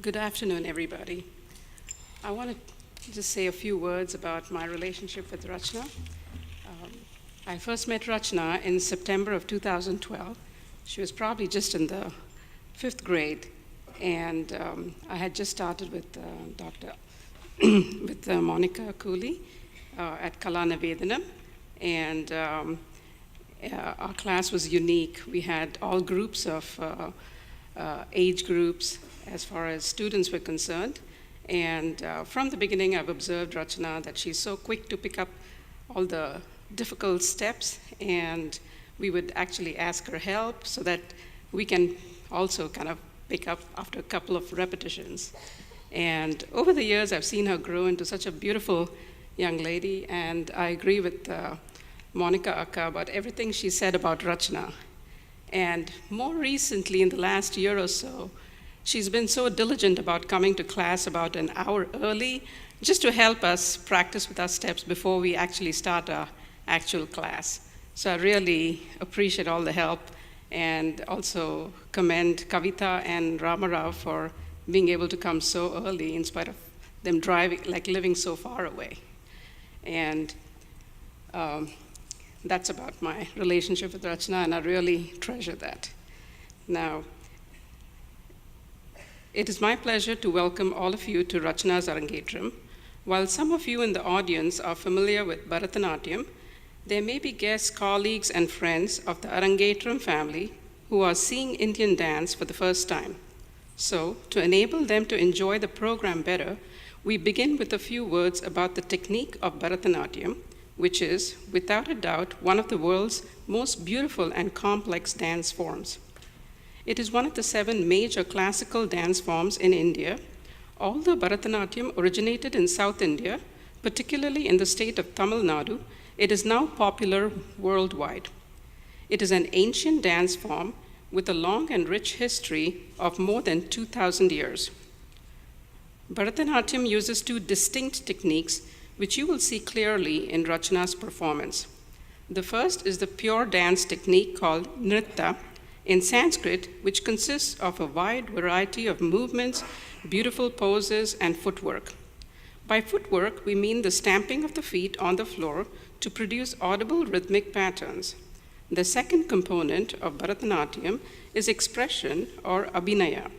Good afternoon, everybody. I want to just say a few words about my relationship with Rachna. I first met Rachna in September of 2012. She was probably just in the fifth grade, and I had just started with with Monica Cooley at Kala Nivedanam, and our class was unique. We had all groups of age groups as far as students were concerned. And from the beginning, I've observed Rachna that she's so quick to pick up all the difficult steps, and we would actually ask her help so that we can also kind of pick up after a couple of repetitions. And over the years, I've seen her grow into such a beautiful young lady, and I agree with Monica Akka about everything she said about Rachna. And more recently, in the last year or so, she's been so diligent about coming to class about an hour early just to help us practice with our steps before we actually start our actual class. So I really appreciate all the help and also commend Kavita and Ramarao for being able to come so early in spite of them driving, like living so far away. And that's about my relationship with Rachna, and I really treasure that. Now, it is my pleasure to welcome all of you to Rachna's Arangetram. While some of you in the audience are familiar with Bharatanatyam, there may be guests, colleagues, and friends of the Arangetram family who are seeing Indian dance for the first time. So, to enable them to enjoy the program better, we begin with a few words about the technique of Bharatanatyam, which is, without a doubt, one of the world's most beautiful and complex dance forms. It is one of the 7 major classical dance forms in India. Although Bharatanatyam originated in South India, particularly in the state of Tamil Nadu, it is now popular worldwide. It is an ancient dance form with a long and rich history of more than 2,000 years. Bharatanatyam uses 2 distinct techniques, which you will see clearly in Rachna's performance. The first is the pure dance technique called Nritta in Sanskrit, which consists of a wide variety of movements, beautiful poses, and footwork. By footwork, we mean the stamping of the feet on the floor to produce audible rhythmic patterns. The second component of Bharatanatyam is expression, or abhinaya,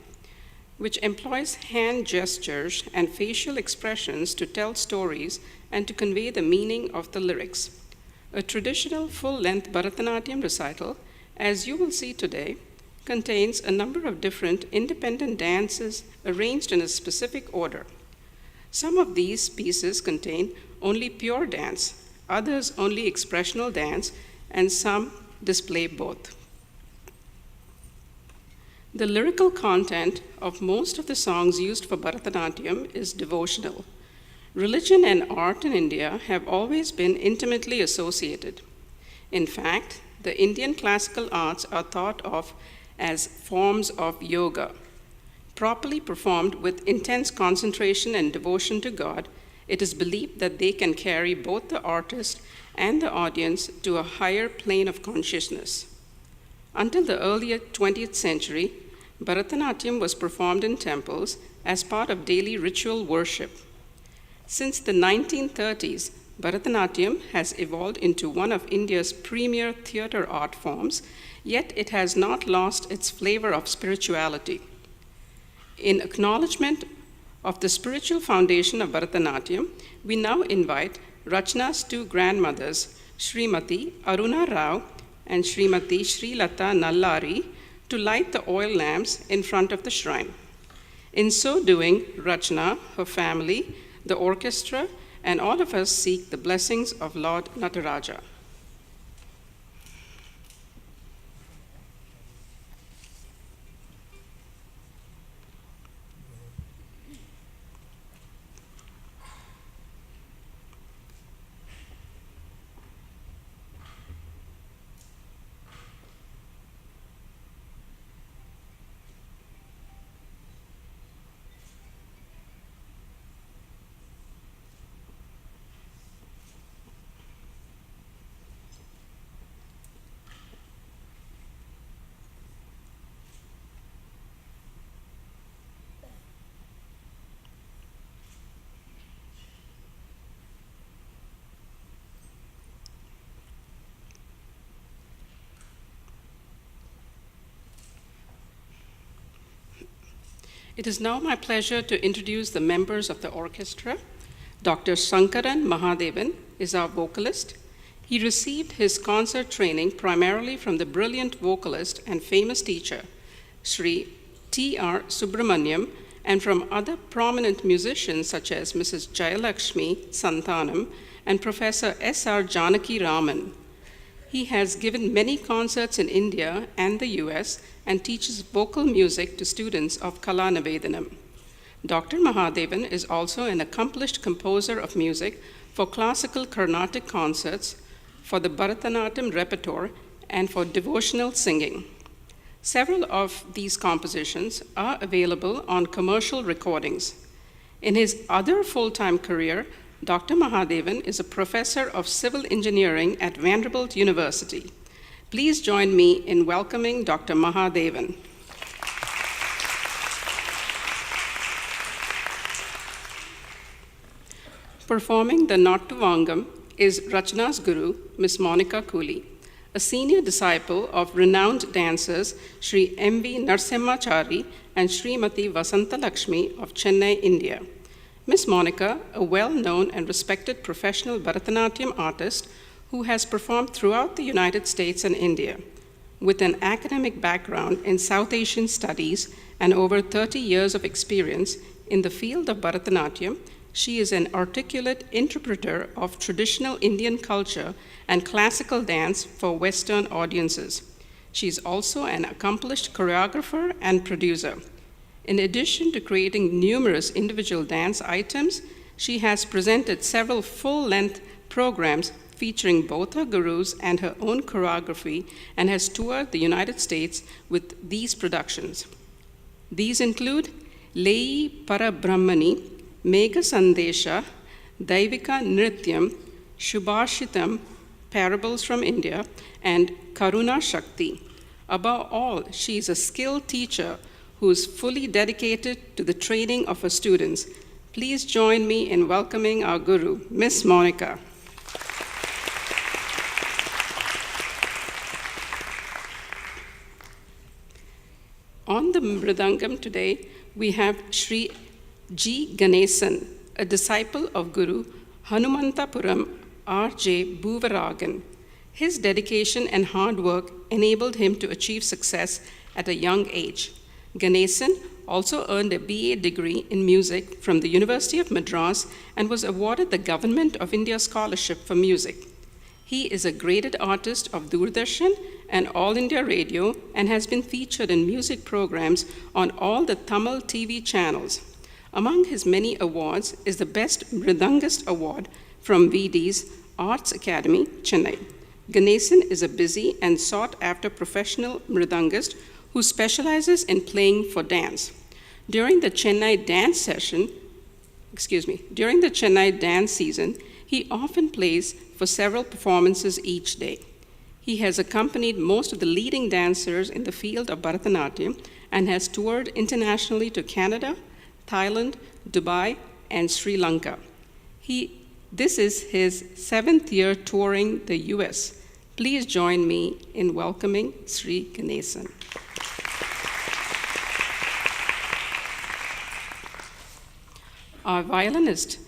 which employs hand gestures and facial expressions to tell stories and to convey the meaning of the lyrics. A traditional full-length Bharatanatyam recital, as you will see today, contains a number of different independent dances arranged in a specific order. Some of these pieces contain only pure dance, others only expressional dance, and some display both. The lyrical content of most of the songs used for Bharatanatyam is devotional. Religion and art in India have always been intimately associated. In fact, the Indian classical arts are thought of as forms of yoga. Properly performed with intense concentration and devotion to God, it is believed that they can carry both the artist and the audience to a higher plane of consciousness. Until the early 20th century, Bharatanatyam was performed in temples as part of daily ritual worship. Since the 1930s, Bharatanatyam has evolved into one of India's premier theater art forms, yet it has not lost its flavor of spirituality. In acknowledgement of the spiritual foundation of Bharatanatyam, we now invite Rachna's 2 grandmothers, Srimati Aruna Rao and Srimati Srilata Nallari, to light the oil lamps in front of the shrine. In so doing, Rachna, her family, the orchestra, and all of us seek the blessings of Lord Nataraja. It is now my pleasure to introduce the members of the orchestra. Dr. Shankaran Mahadevan is our vocalist. He received his concert training primarily from the brilliant vocalist and famous teacher, Sri T.R. Subramaniam, and from other prominent musicians such as Mrs. Jayalakshmi Santhanam and Professor S.R. Janaki Raman. He has given many concerts in India and the US and teaches vocal music to students of Kala Nivedanam. Dr. Mahadevan is also an accomplished composer of music for classical Carnatic concerts, for the Bharatanatyam repertoire, and for devotional singing. Several of these compositions are available on commercial recordings. In his other full-time career, Dr. Mahadevan is a professor of civil engineering at Vanderbilt University. Please join me in welcoming Dr. Mahadevan. Performing the Nattu Vangam is Rachna's guru, Ms. Monica Cooley, a senior disciple of renowned dancers Sri M.V. Narsimhachari and Srimati Vasanta Lakshmi of Chennai, India. Ms. Monica, a well-known and respected professional Bharatanatyam artist who has performed throughout the United States and India. With an academic background in South Asian studies and over 30 years of experience in the field of Bharatanatyam, she is an articulate interpreter of traditional Indian culture and classical dance for Western audiences. She is also an accomplished choreographer and producer. In addition to creating numerous individual dance items, she has presented several full-length programs featuring both her gurus and her own choreography and has toured the United States with these productions. These include Leyi Parabrahmani, Megha Sandesha, Daivika Nrityam, Shubhashitam, Parables from India, and Karuna Shakti. Above all, she is a skilled teacher who is fully dedicated to the training of her students. Please join me in welcoming our guru, Miss Monica. On the Mridangam today, we have Sri G. Ganesan, a disciple of Guru Hanumantapuram R.J. Bhuvaragan. His dedication and hard work enabled him to achieve success at a young age. Ganesan also earned a BA degree in music from the University of Madras and was awarded the Government of India Scholarship for Music. He is a graded artist of Doordarshan and All India Radio and has been featured in music programs on all the Tamil TV channels. Among his many awards is the Best Mridangist Award from VD's Arts Academy, Chennai. Ganesan is a busy and sought-after professional Mridangist who specializes in playing for dance. During the Chennai dance season, he often plays for several performances each day. He has accompanied most of the leading dancers in the field of Bharatanatyam and has toured internationally to Canada, Thailand, Dubai, and Sri Lanka. This is his 7th year touring the US. Please join me in welcoming Sri Ganesan. Our violinist,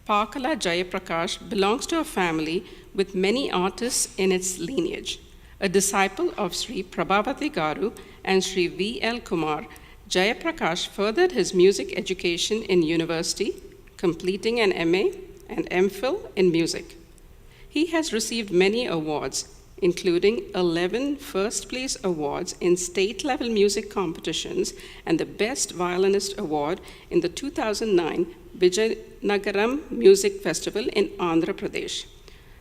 Pakala Jayaprakash, belongs to a family with many artists in its lineage. A disciple of Sri Prabhavati Garu and Sri V.L. Kumar, Jayaprakash furthered his music education in university, completing an MA and MPhil in music. He has received many awards, including 11 first-place awards in state-level music competitions and the Best Violinist Award in the 2009 Vijayanagaram Music Festival in Andhra Pradesh.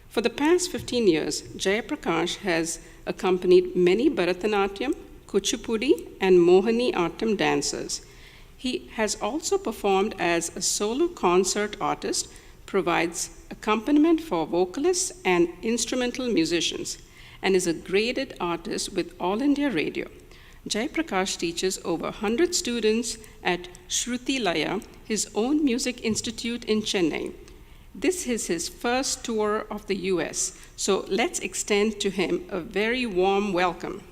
For the past 15 years, Jayaprakash has accompanied many Bharatanatyam, Kuchipudi, and Mohini Attam dancers. He has also performed as a solo concert artist, provides accompaniment for vocalists and instrumental musicians, and is a graded artist with All India Radio. Jayaprakash teaches over 100 students at Shruti Laya, his own music institute in Chennai. This is his first tour of the US, so let's extend to him a very warm welcome.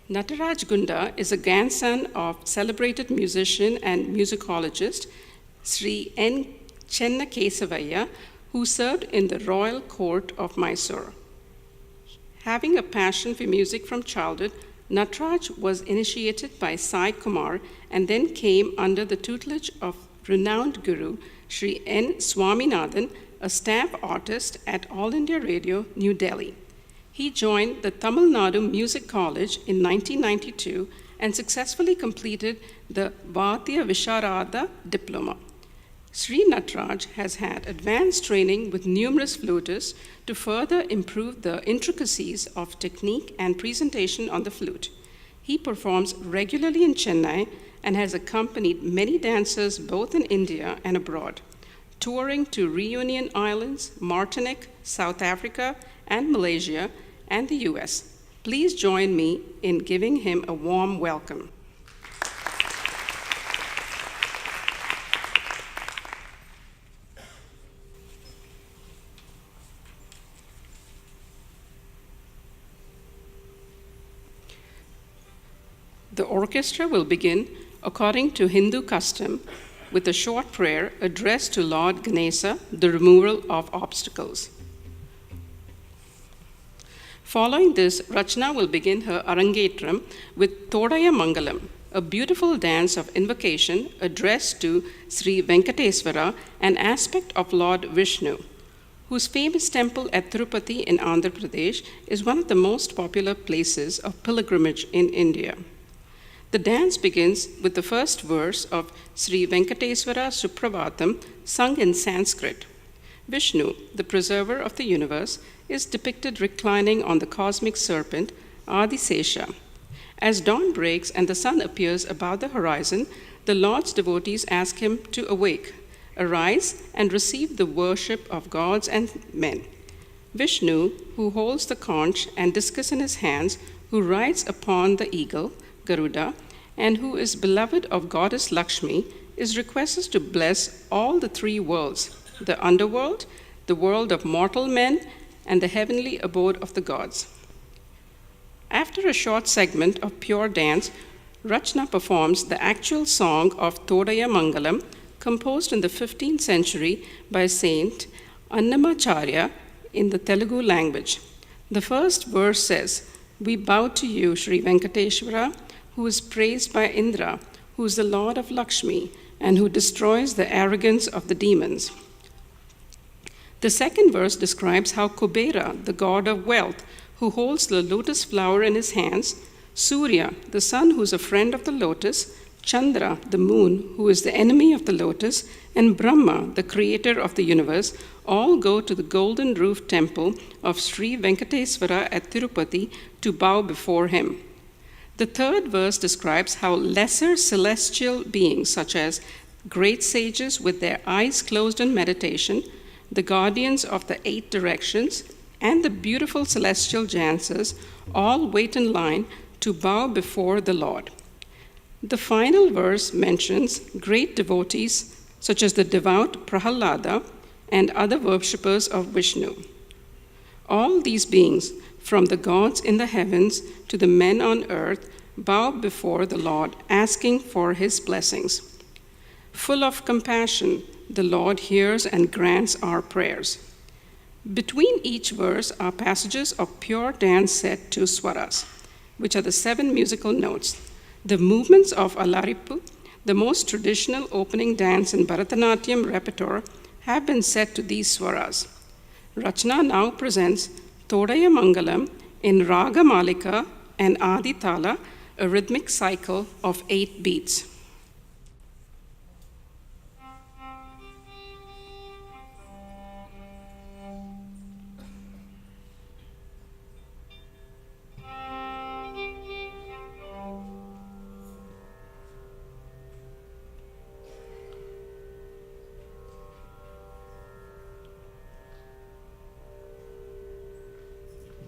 Nataraj Gunda is a grandson of celebrated musician and musicologist Sri N. Chenna Kesavaya, who served in the royal court of Mysore. Having a passion for music from childhood, Nataraj was initiated by Sai Kumar and then came under the tutelage of renowned guru Sri N. Swaminathan, a staff artist at All India Radio, New Delhi. He joined the Tamil Nadu Music College in 1992 and successfully completed the Vadya Visharada diploma. Sri Nataraj has had advanced training with numerous flutists to further improve the intricacies of technique and presentation on the flute. He performs regularly in Chennai and has accompanied many dancers both in India and abroad, touring to Reunion Islands, Martinique, South Africa, and Malaysia, and the US. Please join me in giving him a warm welcome. The orchestra will begin, according to Hindu custom, with a short prayer addressed to Lord Ganesha, the removal of obstacles. Following this, Rachna will begin her Arangetram with Thodaya Mangalam, a beautiful dance of invocation addressed to Sri Venkateswara, an aspect of Lord Vishnu, whose famous temple at Tirupati in Andhra Pradesh is one of the most popular places of pilgrimage in India. The dance begins with the first verse of Sri Venkateswara Suprabhatam, sung in Sanskrit. Vishnu, the preserver of the universe, is depicted reclining on the cosmic serpent, Adisesha. As dawn breaks and the sun appears above the horizon, the Lord's devotees ask him to awake, arise, and receive the worship of gods and men. Vishnu, who holds the conch and discus in his hands, who rides upon the eagle, Garuda, and who is beloved of goddess Lakshmi, is requested to bless all the three worlds, the underworld, the world of mortal men, and the heavenly abode of the gods. After a short segment of pure dance, Rachna performs the actual song of Thodaya Mangalam, composed in the 15th century by Saint Annamacharya in the Telugu language. The first verse says, "We bow to you, Sri Venkateshwara, who is praised by Indra, who is the Lord of Lakshmi, and who destroys the arrogance of the demons." The second verse describes how Kubera, the god of wealth, who holds the lotus flower in his hands, Surya, the sun who is a friend of the lotus, Chandra, the moon, who is the enemy of the lotus, and Brahma, the creator of the universe, all go to the golden roof temple of Sri Venkateswara at Tirupati to bow before him. The third verse describes how lesser celestial beings, such as great sages with their eyes closed in meditation, the guardians of the 8 directions, and the beautiful celestial dancers all wait in line to bow before the Lord. The final verse mentions great devotees such as the devout Prahalada and other worshippers of Vishnu. All these beings, from the gods in the heavens to the men on earth, bow before the Lord, asking for his blessings. Full of compassion, the Lord hears and grants our prayers. Between each verse are passages of pure dance set to swaras, which are the 7 musical notes. The movements of Alaripu, the most traditional opening dance in Bharatanatyam repertoire, have been set to these swaras. Rachna now presents Thodaya Mangalam in Raga Malika and Adi Tala, a rhythmic cycle of 8 beats.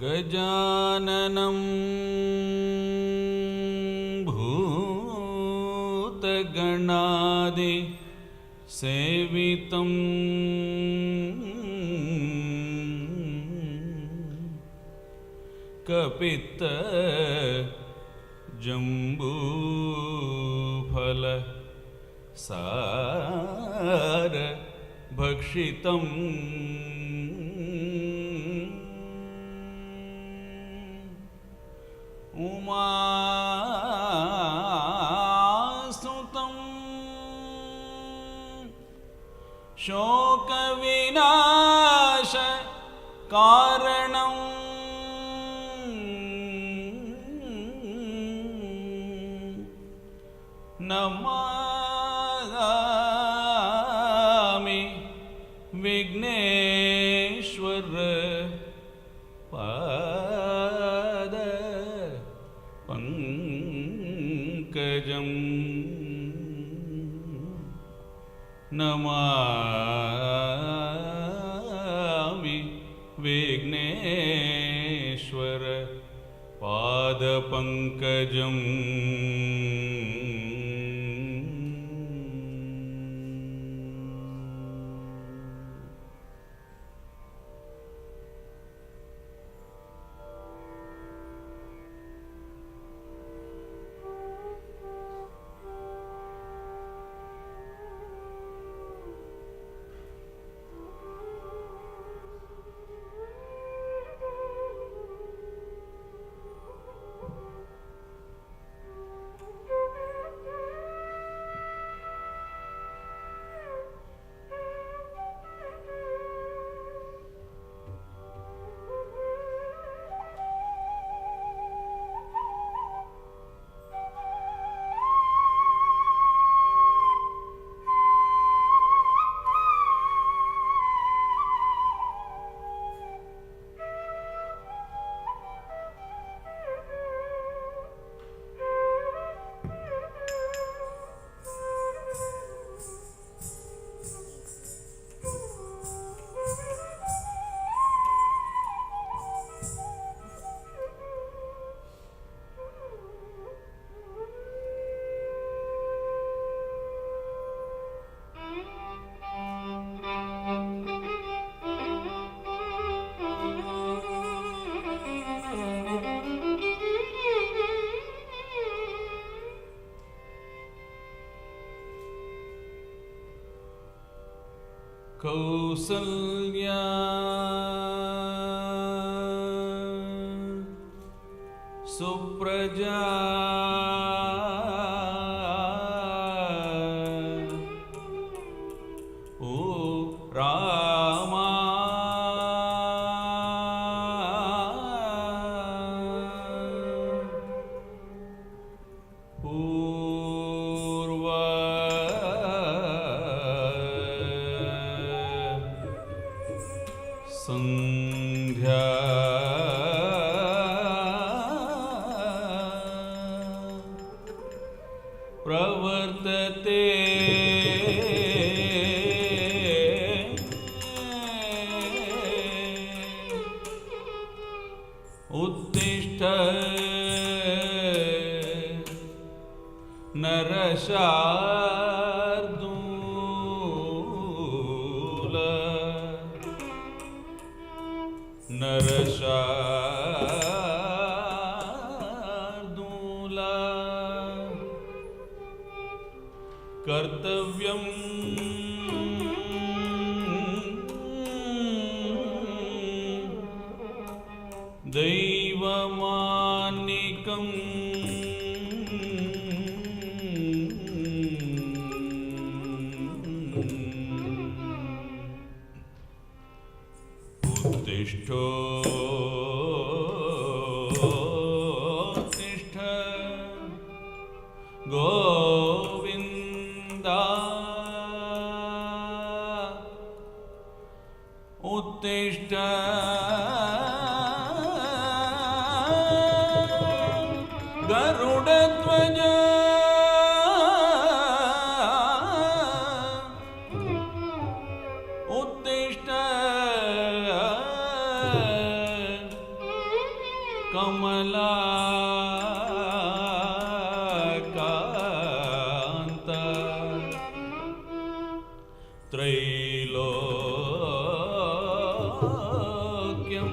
गजाननं भूतगणादि सेवितं कपित्त ಜಂಬೂಫಲ ಸಾರ ಭಕ್ಷಿತಂ ಉಮಾಸುತಂ ಶೋಕವಿನಾಶ ಕಾರಣಂ ನಮಾಮಿ ವಿಘ್ನೇಶ್ವರ ಪಾದ ಪಂಕಜಂ ನಮಾಮಿ ವಿಘ್ನೇಶ್ವರ ಪಾದ ಪಂಕಜಂ. ಕೌಸಲ್ಯಾ ಸುಪ್ರಜಾ ಓ ರಾಮ ಸಂಧ್ಯಾ ಪ್ರವರ್ತತೆ ಉತ್ತಿಷ್ಠ ನರಶಾರ್ದೂಲ ನರಶಾರ್ದೂಲ ಕರ್ತವ್ಯಂ ದೈವಮಾನಿಕಂ ಉತ್ತಿಷ್ಠೋತ್ತಿಷ್ಠ ಗೋವಿಂದ ಉತ್ತಿಷ್ಠ ಗರುಡಧ್ವಜ ಉತ್ತಿಷ್ಠ ಕಮಲಾಕಾಂತ ತ್ರೈಲೋಕ್ಯಂ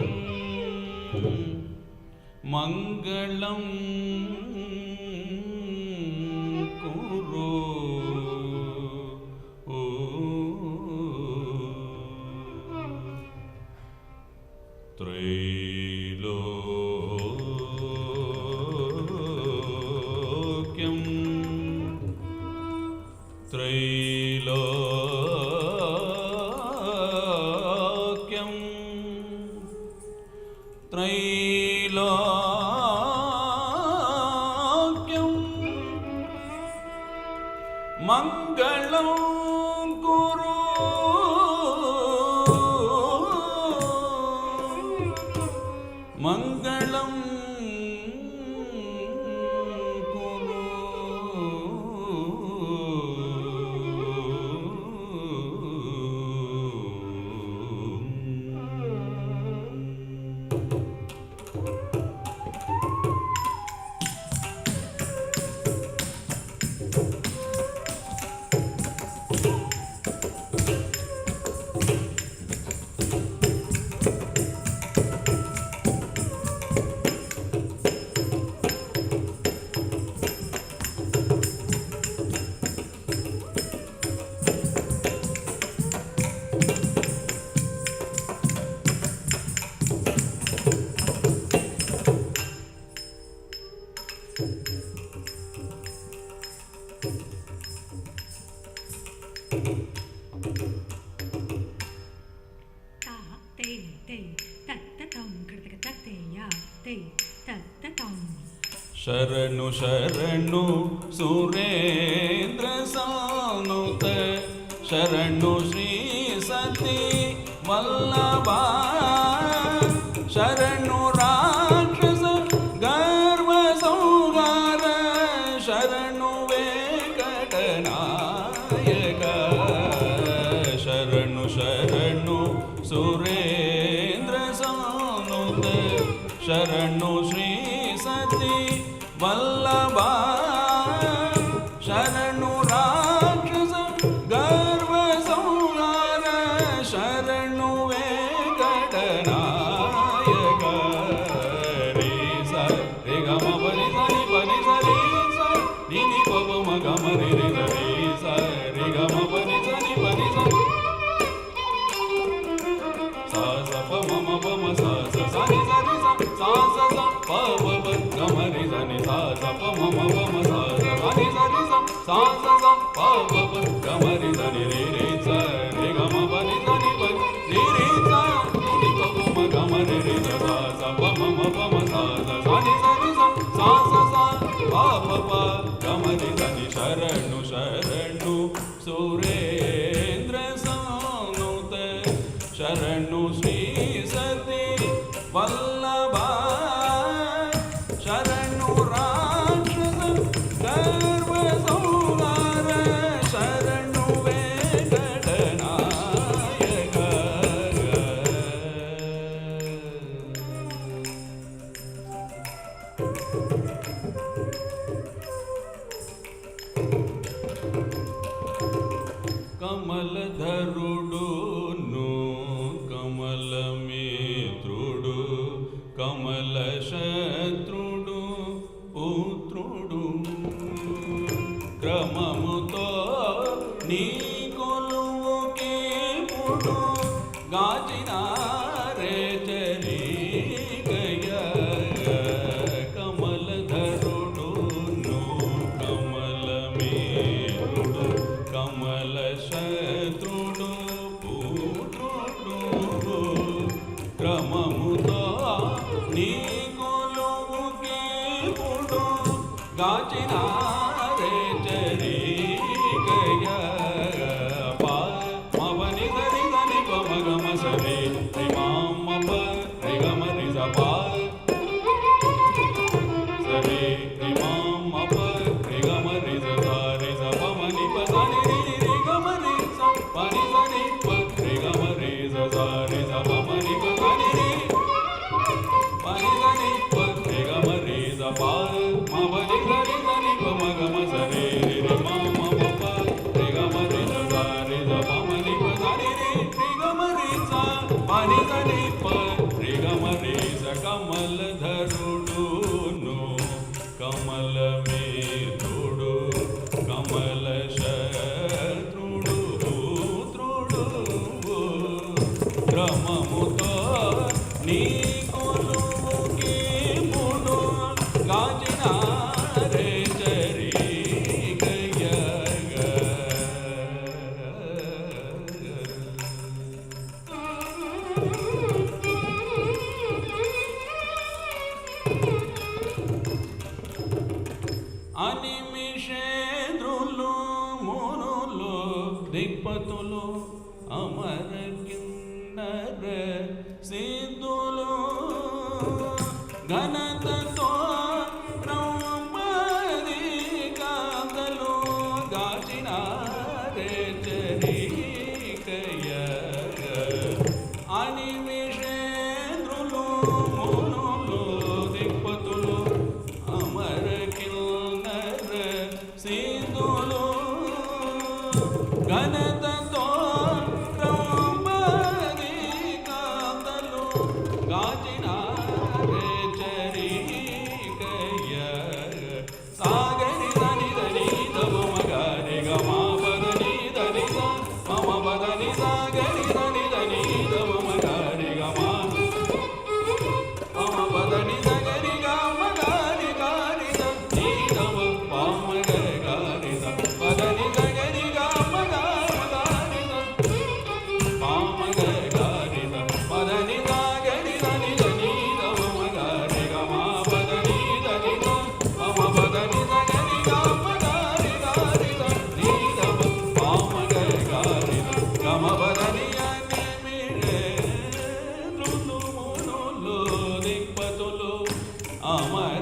మంగళం కురు త్రైలోక్యం త్రైలోక్యం త్రైలోక్యం మంగళం కురు మంగళం కురు శరణు శరణు సురేంద్ర సానుత శరణు శ్రీ సతీ వల్లభ శరణు రాక్షస గర్వ సంహార శరణు వెంకటనాయక శరణు శరణు సురేంద్ర సానుత శరణు శ్రీ సతీ వల్లభ శరణు రాక్షస గర్వ సంహార శరణు వెంకటనాయక రే స రే గమ పని సరి పని సరి స నిని పవ మ గమ రే రే రే స రే గమ పని సరి పని సరి స స ప మ మ ప మ స స స ని స ని స స స స ప ప ప గమ రి స ని స స ప మ మ ప మ స స స ని స ని స స స స ప ప ప గమ రి స ని రే రే స రే గమ ప ని స ని ప రి రే స ని ప ప మ గమ రి రే స స స ప మ మ ప మ స స స ని స ని స స స స ప ప ప గమ రి స ని శరణు శరణు సురేంద్ర సానుత శరణు శ్రీ సతీ వల్లభ శరణు రాక్షస గర్వ సంహార శరణు వెంకటనాయక కమలధరుడును కమలమిత్రుడు కమల శత్రుడు పుత్రుడు క్రమముతో నీ కొలువుకి పుడు గాచినారే చరికయ కమలధరుడును కమలమిత్రుడు కమల శత్రుడు పుత్రుడు క్రమముతో నీ కొలువుకి పుడు గాచినారే చరికయ పా మవని సరి సని పమ గమ సరి రి మామ ప రి గమ రి స పా సరి రి మామ ప రి గమ రి స స రి స ప మ ని ప స ని రి రి రి గమ రి స ప ని స ని ప రి గమ రి స స రి స ప మ ని ప స ని రి ప ని స ని ప రి గమ రి స ప మ ప ని స రి స ని ప మ గమ స రి రి రి మ మ ప ప రి గమ రి స స రి స ప మ ని ప స ని రి రి గమ రి స ప ని స ని ప రి గమ రి స కమల కమలధరుడును కమలమేధుడు కమల శత్రుడు పుత్రుడు క్రమముతో నీ కొలువుకి మును గాచినారే చరికయ్యగా. అనిమిషేంద్రులు మునులు దిక్పతులు అమర కిన్నర సిద్ధులు ఘనతతో బ్రహ్మది కాంతలు గాచినారే చరికయ్యగా. అనిమిషేంద్రులు మునులు దిక్పతులు అమర కిన్నర సిద్ధులు ఘనతతో బ్రహ్మది కాంతలు గాచినారే చరికయ్యగా. సాగరి దని దని దమ మగరి గమా పదని దని స మమ పదని సాగరి దని దని దమ మగరి గమా మమ పదని సగరి గమ గారి గారి దని దమ పామ గారి ద పదని సగరి గమ గారి పామ గారి ద పదని సాగరి దని దని దమ మగరి గమా పదని దని ద మమ పదని సగరి గమ గారి గారి దని దమ పామ గారి ద గమ పదని అనిమిషేంద్రులు మునులు దిక్పతులు అమర